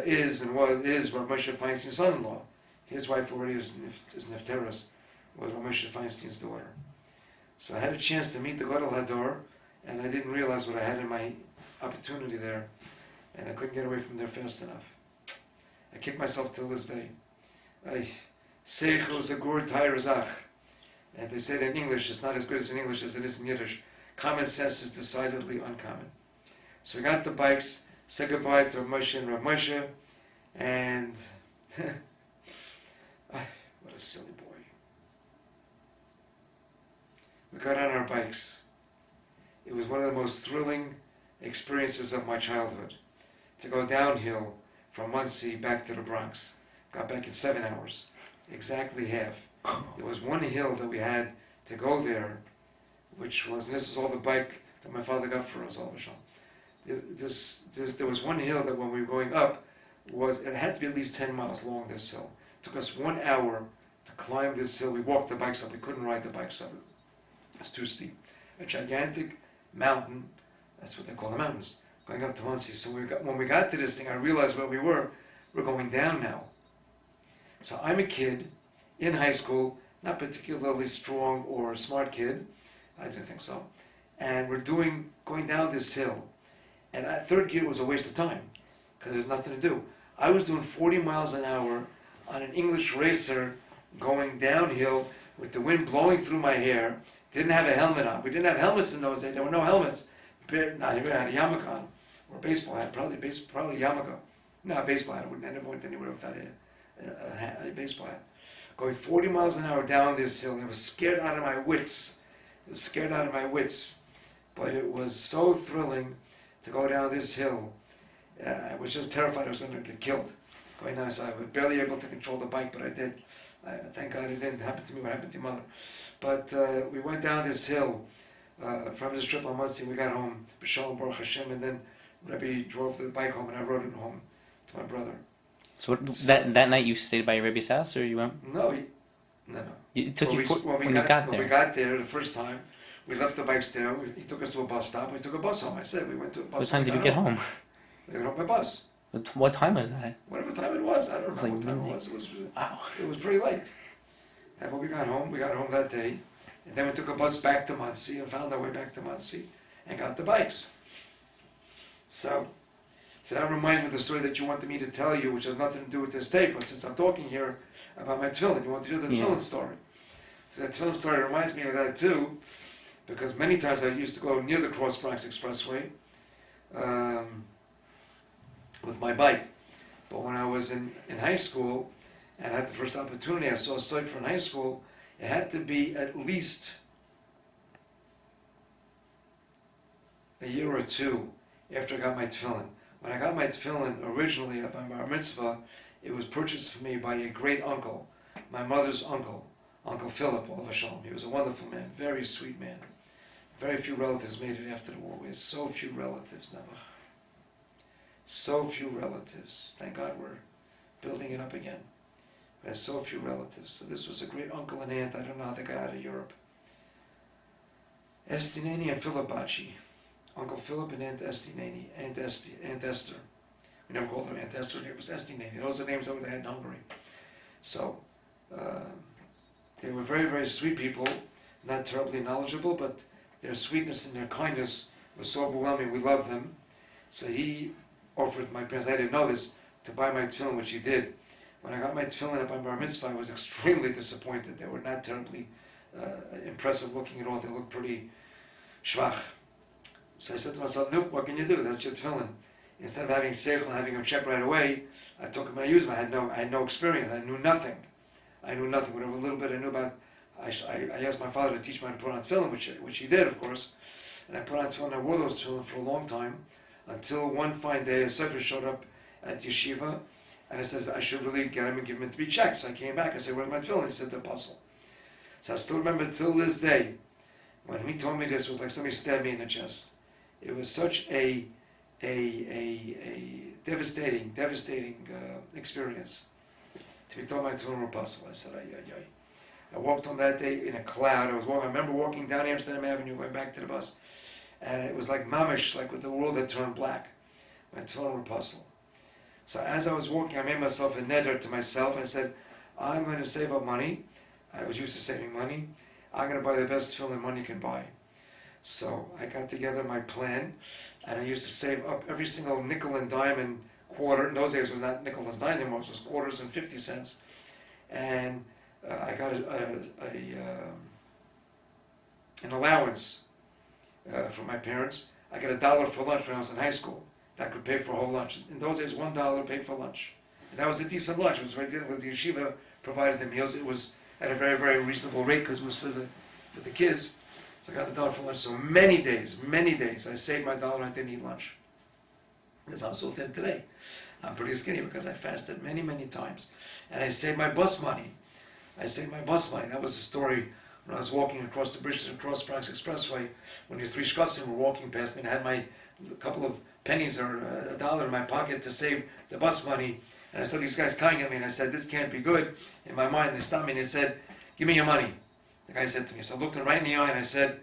is Rabbi Moshe Feinstein's son-in-law. His wife already is Nefteris, was Rabbi Moshe Feinstein's daughter. So I had a chance to meet the Gadol Hador, and I didn't realize what I had in my opportunity there, and I couldn't get away from there fast enough. I kick myself till this day. Seichel is a gur tayrazach. And they say that in English, it's not as good as in English as it is in Yiddish. Common sense is decidedly uncommon. So we got the bikes, said goodbye to Rav Moshe and Rav Moshe, and what a silly boy. We got on our bikes. It was one of the most thrilling experiences of my childhood. To go downhill from Muncie back to the Bronx. Got back in 7 hours. Exactly half. There was one hill that we had to go there, which was, and this is all the bike that my father got for us, all of a there was one hill that when we were going up, it had to be at least 10 miles long, this hill. It took us 1 hour to climb this hill. We walked the bikes up. We couldn't ride the bikes up. It was too steep. A gigantic mountain, that's what they call the mountains, going up to Muncie. So when we got to this thing, I realized where we were. We're going down now. So I'm a kid in high school, not particularly strong or smart kid. I didn't think so. And we're going down this hill. And third gear was a waste of time because there's nothing to do. I was doing 40 miles an hour on an English racer going downhill with the wind blowing through my hair. Didn't have a helmet on. We didn't have helmets in those days. There were no helmets. He had a yarmulke on, or a baseball hat, probably yarmulke. No, a baseball hat. I never went anywhere without a baseball hat. Going 40 miles an hour down this hill. I was scared out of my wits. But it was so thrilling to go down this hill. I was just terrified I was going to get killed. Going down, so I was barely able to control the bike, but I did. Thank God it didn't happen to me what happened to your mother. But we went down this hill from this trip on Muncie. We got home, B'Shalom Baruch Hashem, and then Rebbe drove the bike home, and I rode it home to my brother. So that night you stayed by your Rebbe's house, or you went? No. It took you when we got there the first time, we left the bikes there. He took us to a bus stop. We took a bus home. I said we went to a bus. What time did you get home? We got home by bus. What time was that? Whatever time it was, I don't know what time it was. It was pretty late. And when we got home that day, and then we took a bus back to Muncie and found our way back to Muncie and got the bikes. So that reminds me of the story that you wanted me to tell you, which has nothing to do with this tape, but since I'm talking here about my tefillin, you want to hear the tefillin story. So that tefillin story reminds me of that too, because many times I used to go near the Cross Bronx Expressway with my bike. But when I was in high school and had the first opportunity, I saw a sofer in high school, it had to be at least a year or two after I got my tefillin. When I got my tefillin originally at my bar mitzvah, it was purchased for me by a great uncle, my mother's uncle, Uncle Philip, Olav Shalom. He was a wonderful man, very sweet man. Very few relatives made it after the war. We had so few relatives, Nebuch. So few relatives. Thank God we're building it up again. We had so few relatives. So this was a great uncle and aunt. I don't know how they got out of Europe. Estineni and Philip Bachi. Uncle Philip and Aunt Estineni. Aunt Esther. We never called her Aunt Esther. It was Estineni. Those are the names that they had in Hungary. So they were very, very sweet people. Not terribly knowledgeable, but their sweetness and their kindness was so overwhelming. We loved them. So he offered my parents, I didn't know this, to buy my tefillin, which he did. When I got my tefillin at my bar mitzvah, I was extremely disappointed. They were not terribly impressive looking at all. They looked pretty shvach. So I said to myself, nope, what can you do? That's your tefillin. Instead of having seichel and having them check right away, I took them and I used them. I had no experience. I knew nothing. Whatever little bit I knew about, I asked my father to teach me how to put on tefillin, which he did, of course. And I put on tefillin. I wore those tefillin for a long time, until one fine day a sofer showed up at yeshiva, and I said I should really get him and give him to be checked. So I came back. I said, "Where's my tefillin?" He said, "The apostle." So I still remember till this day, when he told me this, it was like somebody stabbed me in the chest. It was such a devastating experience to be told my tefillin were apostle. I said, "Ay." I walked on that day in a cloud. I remember walking down Amsterdam Avenue, going back to the bus, and it was like mamish, like with the world had turned black. My tefillin were apostle. So as I was walking, I made myself a neder to myself. I said, I'm going to save up money. I was used to saving money. I'm going to buy the best tefillin money can buy. So I got together my plan, and I used to save up every single nickel and dime and quarter. In those days, it was not nickel and dime anymore. It was quarters and 50 cents. And I got an allowance from my parents. I got $1 for lunch when I was in high school. That could pay for a whole lunch. In those days, $1 paid for lunch. And that was a decent lunch. It was right there with the yeshiva provided the meals. It was at a very, very reasonable rate because it was for the kids. So I got the dollar for lunch. So many days, I saved my dollar and I didn't eat lunch. Because I'm so thin today. I'm pretty skinny because I fasted many, many times. And I saved my bus money. That was the story when I was walking across the bridge to the Cross Bronx Expressway, when these three shkotzim were walking past me, and I had my couple of pennies or a dollar in my pocket to save the bus money. And I saw these guys coming at me, and I said, this can't be good. In my mind, they stopped me and they said, give me your money. The guy said to me. So I looked him right in the eye and I said,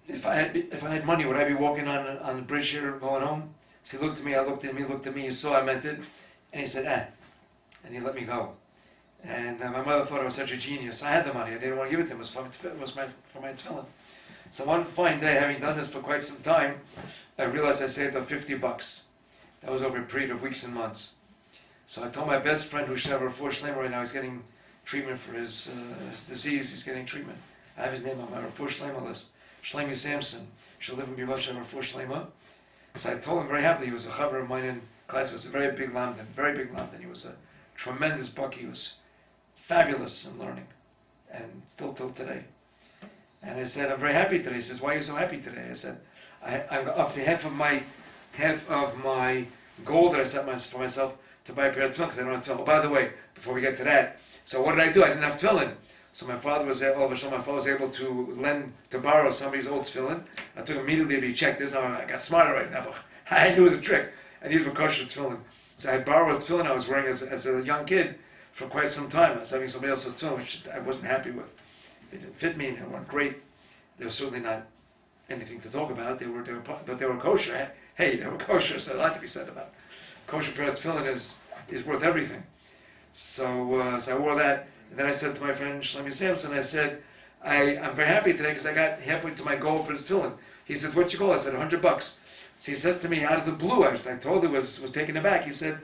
if I had money, would I be walking on the bridge here going home? So he looked at me, I looked at him, he looked at me, he saw I meant it, and he said, and he let me go. And my mother thought I was such a genius. I had the money, I didn't want to give it to him, it was for my tefillin. So one fine day, having done this for quite some time, I realized I saved up $50. That was over a period of weeks and months. So I told my best friend, who should have a refuah shlema right now, he's getting treatment for his disease, he's getting treatment. I have his name on my refuah shlema list. Shlomi Samson, shall live and be well, shall have a refuah shlema. So I told him very happily, he was a chaver of mine in class, he was a very big lamdan. He was a tremendous buck, he was fabulous in learning, and still till today. And I said, I'm very happy today. He says, why are you so happy today? I said, I'm up to half of my goal that I set for myself to buy a pair of tefillin, because I don't have tefillin. Oh, by the way, before we get to that, so what did I do? I didn't have tefillin. So my father was able to borrow somebody's old tefillin. I took immediately to be checked. This time I got smarter right now, but I knew the trick. And these were kosher tefillin. So I borrowed a tefillin I was wearing as a young kid for quite some time. I was having somebody else's tefillin, which I wasn't happy with. They didn't fit me, and they weren't great. They were certainly not anything to talk about. They were kosher. Hey, they were kosher, so a lot to be said about. Kosher pair of tefillin is worth everything. So I wore that. And then I said to my friend Shlomi Samson, I said, I'm very happy today because I got halfway to my goal for the tefillin. He said, what's your goal? I said, $100. So he said to me out of the blue, I totally was taken aback. He said,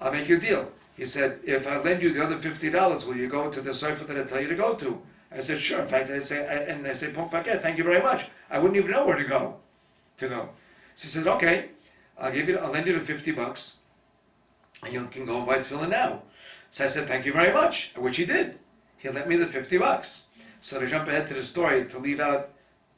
I'll make you a deal. He said, if I lend you the other $50, will you go to the sofer that I tell you to go to? I said, sure. In fact, I said, Pon Fakir, thank you very much. I wouldn't even know where to go. So he said, okay, I'll lend you the $50, and you can go and buy tefillin now. So I said, thank you very much, which he did. He lent me the $50. So to jump ahead to the story, to leave out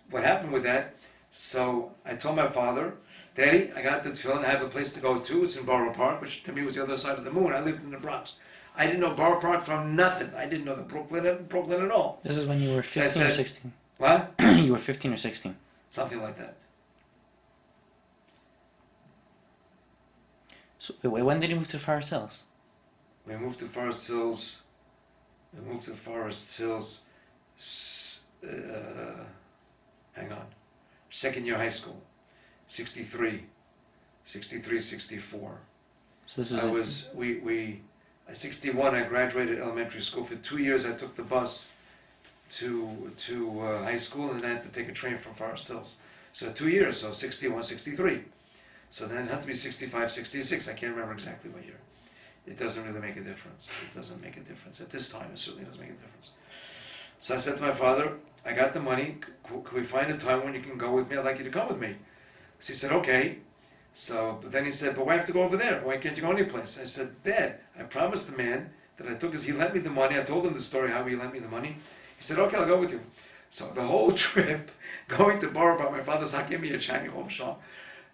what happened with that, so I told my father, Daddy, I got the tefillin, I have a place to go to, it's in Borough Park, which to me was the other side of the moon. I lived in the Bronx. I didn't know Borough Park from nothing. I didn't know the Brooklyn at all. This is when you were 15 or 16. What? You were 15 or 16. Something like that. So when did you move to Forest Hills? We moved to Forest Hills. Hang on. Second year high school. 63, 64. So this is... At 61 I graduated elementary school. For 2 years I took the bus to high school, and then I had to take a train from Forest Hills. So 2 years, so 61, 63. So then it had to be 65, 66. I can't remember exactly what year. It doesn't really make a difference. At this time, it certainly doesn't make a difference. So I said to my father, I got the money. Could we find a time when you can go with me? I'd like you to come with me. So he said, okay. So, but then he said, but why have to go over there? Why can't you go anyplace? I said, Dad, I promised the man that I took he lent me the money. I told him the story, how he lent me the money. He said, okay, I'll go with you. So the whole trip, going to Borough Park, my father's not giving me a Chinese home shop.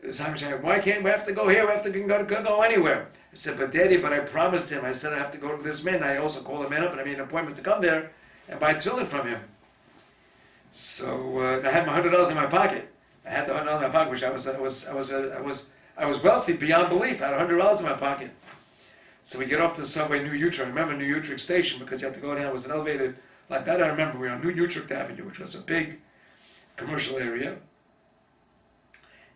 Why can't we have to go here? We have to go anywhere. I said, but Daddy, but I promised him. I said I have to go to this man. I also called the man up and I made an appointment to come there and buy tefillin from him. So I had my $100 in my pocket. I had the $100 in my pocket, which I was wealthy beyond belief. I had $100 in my pocket. So we get off the subway, New Utrecht. I remember New Utrecht Station because you had to go down. It was an elevated like that. I remember we were on New Utrecht Avenue, which was a big commercial area.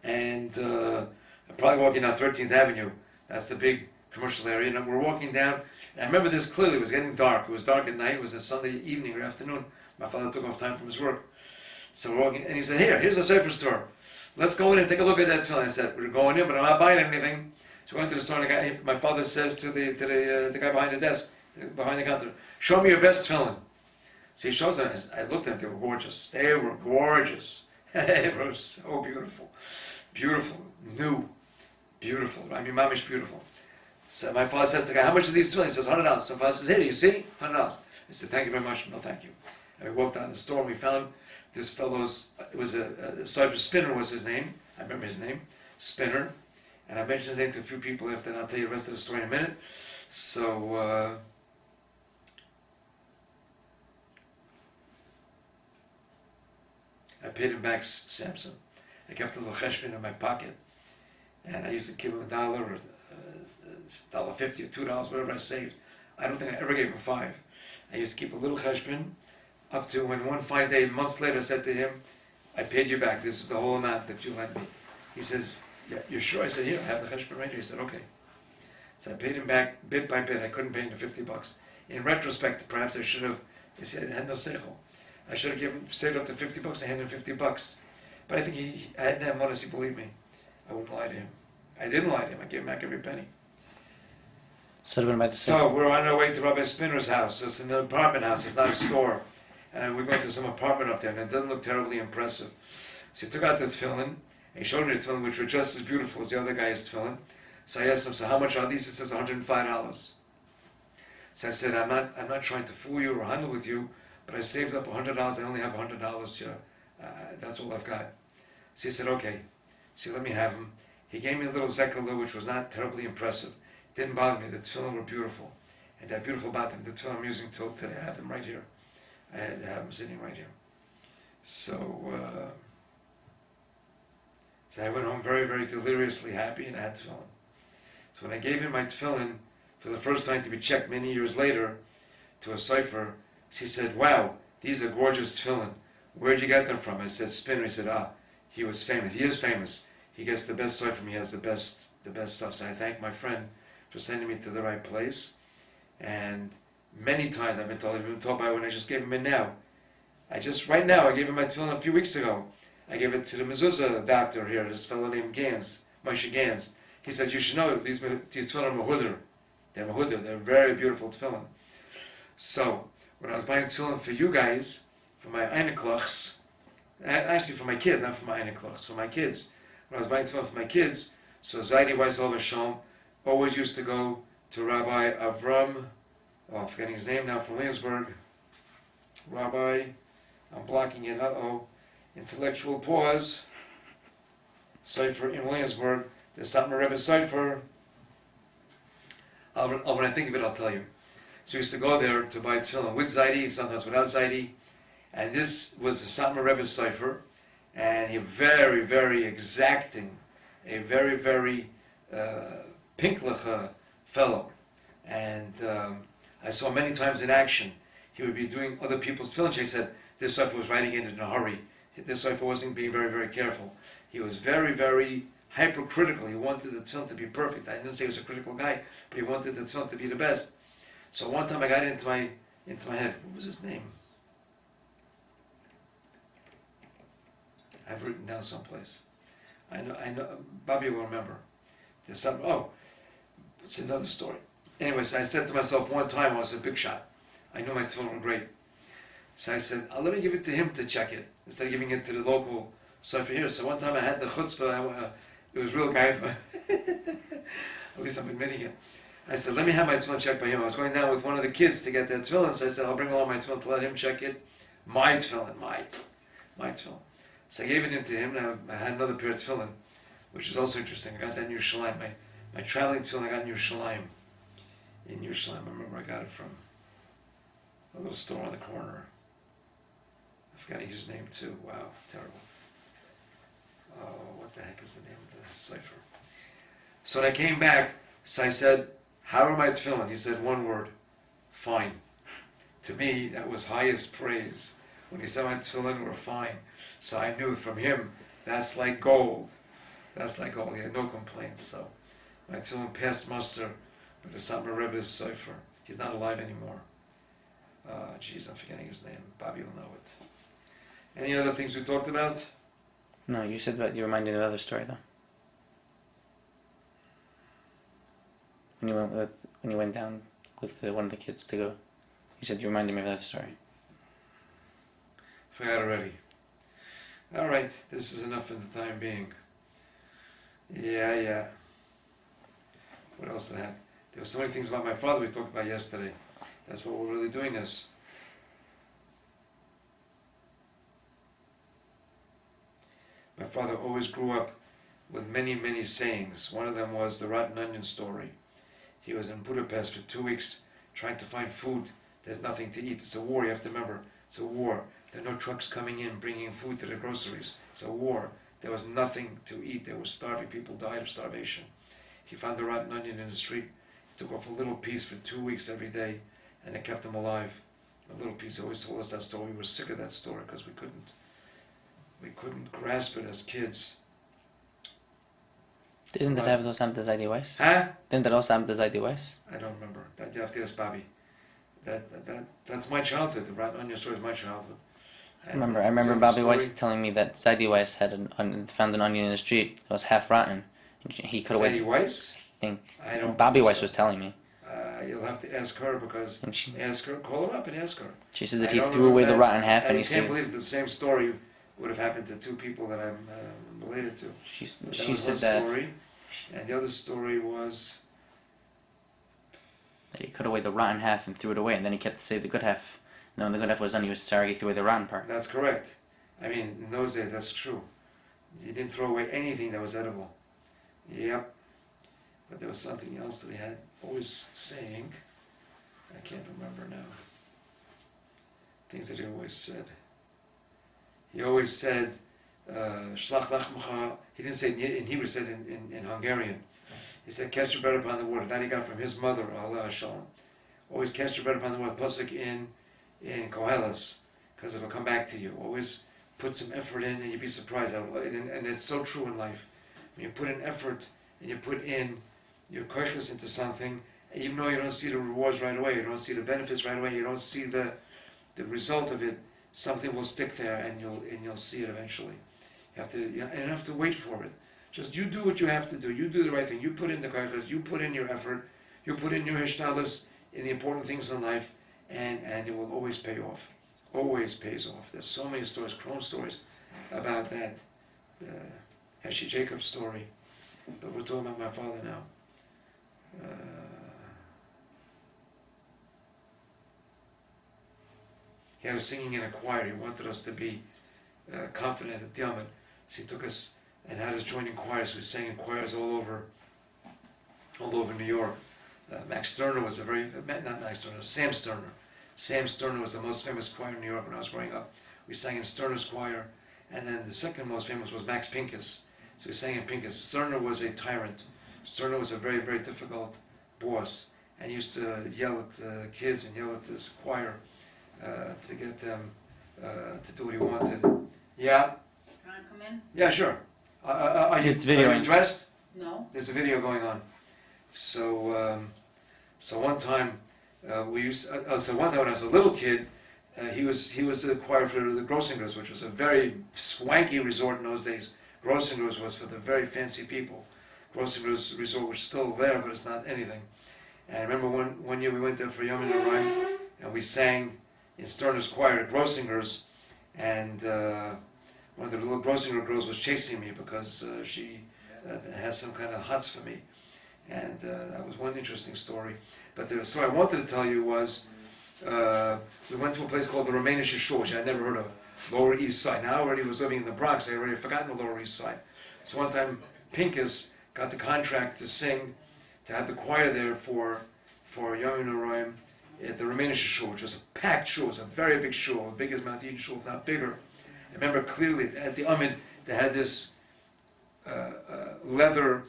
And I'm probably walking down 13th Avenue. That's the big commercial area. And we're walking down. And I remember this clearly. It was getting dark. It was dark at night. It was a Sunday evening or afternoon. My father took off time from his work. So we're walking. And he said, here's a sofer store. Let's go in and take a look at that tefillin. I said, we're going in, but I'm not buying anything. So we went to the store. And my father says to the guy behind the desk, behind the counter, show me your best tefillin. So he shows them. I looked at them. They were gorgeous. They were so beautiful. Beautiful, new, beautiful. I mean, mamish beautiful. So my father says to the guy, how much are these tefillin? He says, $100. So my father says, hey, do you see? $100. I said, thank you very much. No, thank you. And we walked down the store and we found this fellow's, it was a sofer Spinner was his name. I remember his name, Spinner. And I mentioned his name to a few people after, and I'll tell you the rest of the story in a minute. So, I paid him back Samson. I kept a little cheshbon in my pocket, and I used to give him $1 or $1.50 or $2, whatever I saved. I don't think I ever gave him $5. I used to keep a little cheshbon up to when one fine day, months later, I said to him, I paid you back. This is the whole amount that you lent me. He says, yeah, you're sure? I said, here, I have the cheshbon right here. He said, okay. So I paid him back bit by bit. I couldn't pay him the $50. In retrospect, perhaps I should have, he said, I had no seichel. I should have given, saved up to $50. I handed him $50. But I think I hadn't have modesty, believe me. I wouldn't lie to him. I didn't lie to him. I gave him back every penny. So we're on our way to Rabbi Spinner's house. It's an apartment house. It's not a store. And we went to some apartment up there, and it doesn't look terribly impressive. So he took out the tefillin, and he showed me the tefillin, which were just as beautiful as the other guy's tefillin. So I asked him, so how much are these? He says $105. So I said, I'm not trying to fool you or handle with you, but I saved up $100. I only have $100 here. That's all I've got. So he said, okay. So let me have them. He gave me a little zekala, which was not terribly impressive. It didn't bother me. The tefillin were beautiful. And they're beautiful about them. The tefillin I'm using till today. I have them right here. I have them sitting right here. So I went home very, very deliriously happy, and I had tefillin. So when I gave him my tefillin for the first time to be checked many years later to a sofer, he said, wow, these are gorgeous tefillin. Where'd you get them from? I said, Spinner. He said, he was famous. He is famous. He gets the best sofer from me. He has the best stuff. So I thank my friend for sending me to the right place. And many times I've been told by when I just gave him in now. Right now, I gave him my tefillin a few weeks ago. I gave it to the mezuzah doctor here, this fellow named Gans, Moshe Gans. He said, you should know, these tefillin are mahudr. They're mahudr. They're very beautiful tefillin. So, when I was buying tefillin for you guys, for my eineklochs, actually for my kids, not for my eineklochs, for my kids. When I was buying tefillin for my kids, so Zeidy Bennett always used to go to Rabbi Avram, I'm forgetting his name now, from Williamsburg. Rabbi, I'm blocking it, intellectual pause. Sofer in Williamsburg, the satmar rebbe sofer. When I think of it, I'll tell you. So he used to go there to buy tefillin with Zeidy, sometimes without Zeidy. And this was the satmar rebbe sofer, and he very, very exacting, a very, very pinkliche fellow. And I saw many times in action. He would be doing other people's tefillin. He said this sofer was writing it in a hurry. This sofer wasn't being very, very careful. He was very, very hypercritical. He wanted the tefillin to be perfect. I didn't say he was a critical guy, but he wanted the tefillin to be the best. So one time I got into my head. What was his name? I've written down someplace. I know. Bobby will remember. It's another story. Anyway, so I said to myself one time, I was a big shot. I knew my tefillin were great. So I said, let me give it to him to check it, instead of giving it to the local sofer here. So one time I had the chutzpah, it was real guy, at least I'm admitting it. I said, let me have my tefillin checked by him. I was going down with one of the kids to get their tefillin, so I said, I'll bring along my tefillin to let him check it. My tefillin, my tefillin. So I gave it in to him, and I had another pair of tefillin, which is also interesting. I got that in Yerushalayim. My traveling tefillin I got in Yerushalayim. In Yerushalayim, I remember I got it from a little store on the corner. I forgot his name too. Wow, terrible. Oh, what the heck is the name of the cipher? So when I came back, so I said, how are my tefillin? He said one word, fine. To me, that was highest praise. When he said my tefillin were fine. So I knew from him, that's like gold. That's like gold. He had no complaints. So my tefillin passed muster with the satmar rebbe's sofer. He's not alive anymore. I'm forgetting his name. Bobby will know it. Any other things we talked about? No, you said that you reminded me of another story though. When you went down with one of the kids to go, you said you reminded me of that story. Forgot already. All right, this is enough for the time being. Yeah. What else did I have? There were so many things about my father we talked about yesterday. That's what we're really doing this. My father always grew up with many, many sayings. One of them was the rotten onion story. He was in Budapest for 2 weeks trying to find food. There's nothing to eat. It's a war, you have to remember. It's a war. There are no trucks coming in bringing food to the groceries. It's a war. There was nothing to eat. They were starving. People died of starvation. He found the rotten onion in the street. He took off a little piece for 2 weeks every day, and it kept him alive. A little piece. He always told us that story. We were sick of that story because we couldn't grasp it as kids. Didn't it have those the Zeidy Weiss? Huh? Didn't it also have the Zeidy Weiss? I don't remember. That you have to ask Bobby. That's my childhood. The rotten onion story is my childhood. I remember Bobby Weiss telling me that Zeidy Weiss had found an onion in the street. It was half rotten. He could have Zeidy Weiss? I don't. Bobby Weiss was telling me. You'll have to ask her because ask her. Call her up and ask her. She said that he threw away the rotten half, and he can't believe the same story would have happened to 2 people that I'm related to. She was said one that. Story, and the other story was that he cut away the rotten half and threw it away, and then he kept to save the good half. No, when the good half was done, he was sorry he threw away the rotten part. That's correct. I mean, in those days, that's true. You didn't throw away anything that was edible. Yep. But there was something else that he had always saying. I can't remember now. Things that he always said. He always said, Shlach lachmucha. He didn't say it in Hebrew, he said in Hungarian. He said, cast your bread upon the water. That he got from his mother, Allah Shalom. Always cast your bread upon the water. Pasuk in Koheles, because it'll come back to you. Always put some effort in and you'd be surprised. And it's so true in life. When you put in effort and you put in your koiches into something, even though you don't see the rewards right away, you don't see the benefits right away, you don't see the result of it, something will stick there and you'll see it eventually. You have to, and you don't have to wait for it. Just you do what you have to do. You do the right thing. You put in the koiches, you put in your effort, you put in your hishtalis in the important things in life, and it will always pay off. Always pays off. There's so many stories, Chrome stories, about that. The Heshi Jacob story. But we're talking about my father now. He was singing in a choir. He wanted us to be confident at the Yamid. So he took us and had us join in choirs. We sang in choirs all over New York. Max Sterner was not Max Sterner, Sam Sterner. Sam Sterner was the most famous choir in New York when I was growing up. We sang in Sterner's choir, and then the second most famous was Max Pincus. So we sang in Pincus. Sterner was a tyrant. Sterner was a very, very difficult boss, and he used to yell at kids and yell at this choir to get them to do what he wanted. Yeah? Can I come in? Yeah, sure. Are you dressed? No. There's a video going on. So one time so one time when I was a little kid, he was a choir for the Grossingers, which was a very swanky resort in those days. Grossingers was for the very fancy people. Grossingers resort was still there, but it's not anything. And I remember one year we went there for Yom Rhyme, and we sang in Sterner's choir at Grossingers, and one of the little Grossinger girls was chasing me because she has some kind of huts for me. And that was one interesting story. But the story I wanted to tell you was, we went to a place called the Romanian Shul, which I had never heard of, Lower East Side. Now I already was living in the Bronx, I already had forgotten the Lower East Side. So one time, Pincus got the contract to sing, to have the choir there for Yom Noraim at the Romanian Shul, which was a packed shul. It was a very big shul, the biggest Mount Eden shul, if not bigger. I remember clearly at the Amid, they had this leather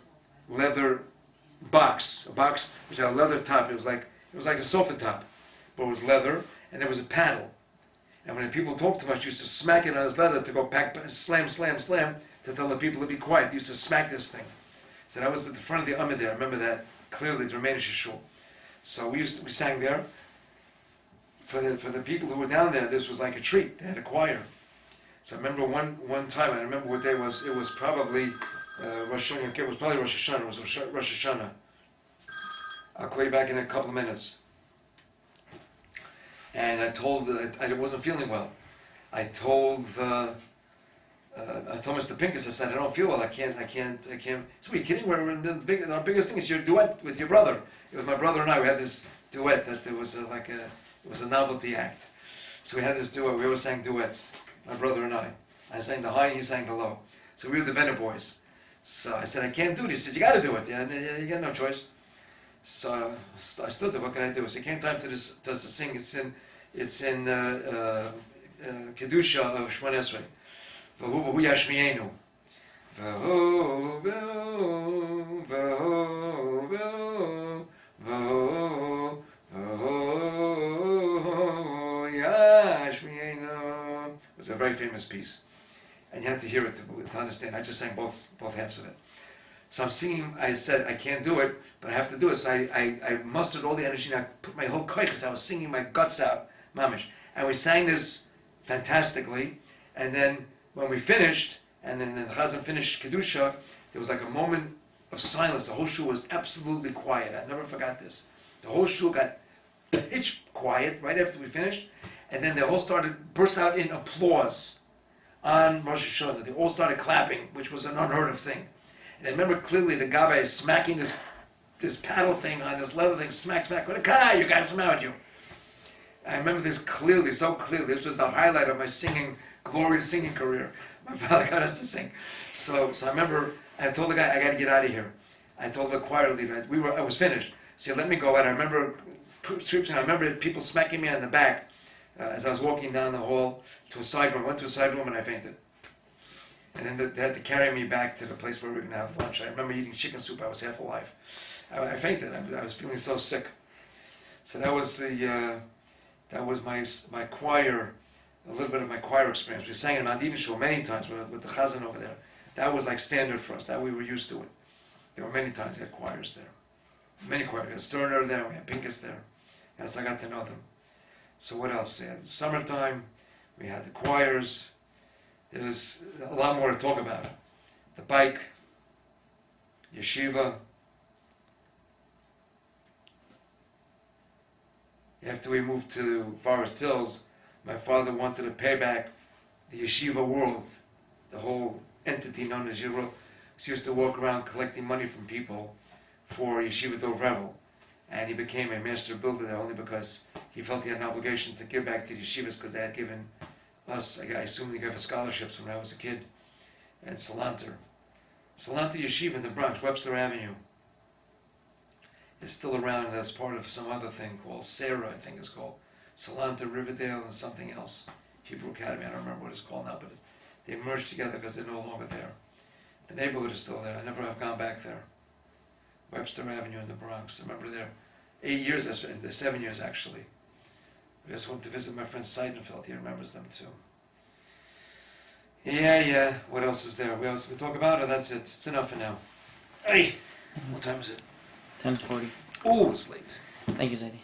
box, a box which had a leather top. It was like a sofa top, but it was leather, and there was a paddle. And when people talked too much, you used to smack it on his leather to go slam, to tell the people to be quiet. You used to smack this thing. So that was at the front of the Amid there. I remember that clearly, the Romanian shul. So we sang there. For the people who were down there, this was like a treat. They had a choir. So I remember one time, I remember what day it was. It was probably Rosh Hashanah. It was probably Rosh Hashanah. It was Rosh Hashanah. I'll call you back in a couple of minutes. And I wasn't feeling well. I told Mr. Pincus, I said, I don't feel well. I can't. So are you kidding? Our biggest thing is your duet with your brother. It was my brother and I. We had this duet that it was a novelty act. So we had this duet. We always sang duets. My brother and I. I sang the high, he sang the low. So we were the Bennett boys. So I said, I can't do this. He said, you got to do it. Yeah, you got no choice. So I stood there. What can I do? So it came time to sing. It's in Kedusha of Shmon Esrei. V'hu yashmienu. V'hu yashmienu. It was a very famous piece, and you had to hear it to understand. I just sang both halves of it. So I'm singing. I said I can't do it, but I have to do it. So I mustered all the energy and I put my whole koiches. I was singing my guts out, mamish, and we sang this fantastically. And then when we finished, and then the Chazan finished Kedusha, there was like a moment of silence. The whole shul was absolutely quiet. I never forgot this. The whole shul got pitch quiet right after we finished, and then they all burst out in applause on Rosh Hashanah. They all started clapping, which was an unheard of thing. And I remember clearly the Gabbai is smacking this paddle thing on this leather thing, smack, what a car, you guys, what's with you? I remember this clearly, so clearly. This was the highlight of my glorious singing career. My father got us to sing. So I remember, I told the guy, I got to get out of here. I told the choir leader, I was finished. So he let me go out. I remember people smacking me on the back as I was walking down the hall to a side room. I went to a side room and I fainted. And then they had to carry me back to the place where we were going to have lunch. I remember eating chicken soup. I was half alive. I fainted. I was feeling so sick. So that was my choir, a little bit of my choir experience. We sang in Mount Eden Shul many times with the Chazan over there. That was like standard for us. That we were used to it. There were many times they had choirs there. Many choirs. We had Sterner there. We had Pincus there. That's how I got to know them. So what else? They had the summertime. We had the choirs. There's a lot more to talk about. The bike, yeshiva. After we moved to Forest Hills, my father wanted to pay back the yeshiva world, the whole entity known as yeshiva. He used to walk around collecting money from people for Yeshiva Dov Revel. And he became a master builder there only because he felt he had an obligation to give back to the yeshivas because they had given us, I assume they gave us scholarships when I was a kid, and Salanter Yeshiva in the Bronx, Webster Avenue, is still around as part of some other thing called Sarah, I think it's called. Salanter, Riverdale, and something else. Hebrew Academy, I don't remember what it's called now, but they merged together because they're no longer there. The neighborhood is still there. I never have gone back there. Webster Avenue in the Bronx. I remember there 8 years, I spent there, 7 years actually. I just went to visit my friend Seidenfeld. He remembers them too. Yeah. What else is there? What else we talk about? Or that's it? It's enough for now. Hey, what time is it? 10:40. Oh, it's late. Thank you, Zeidy.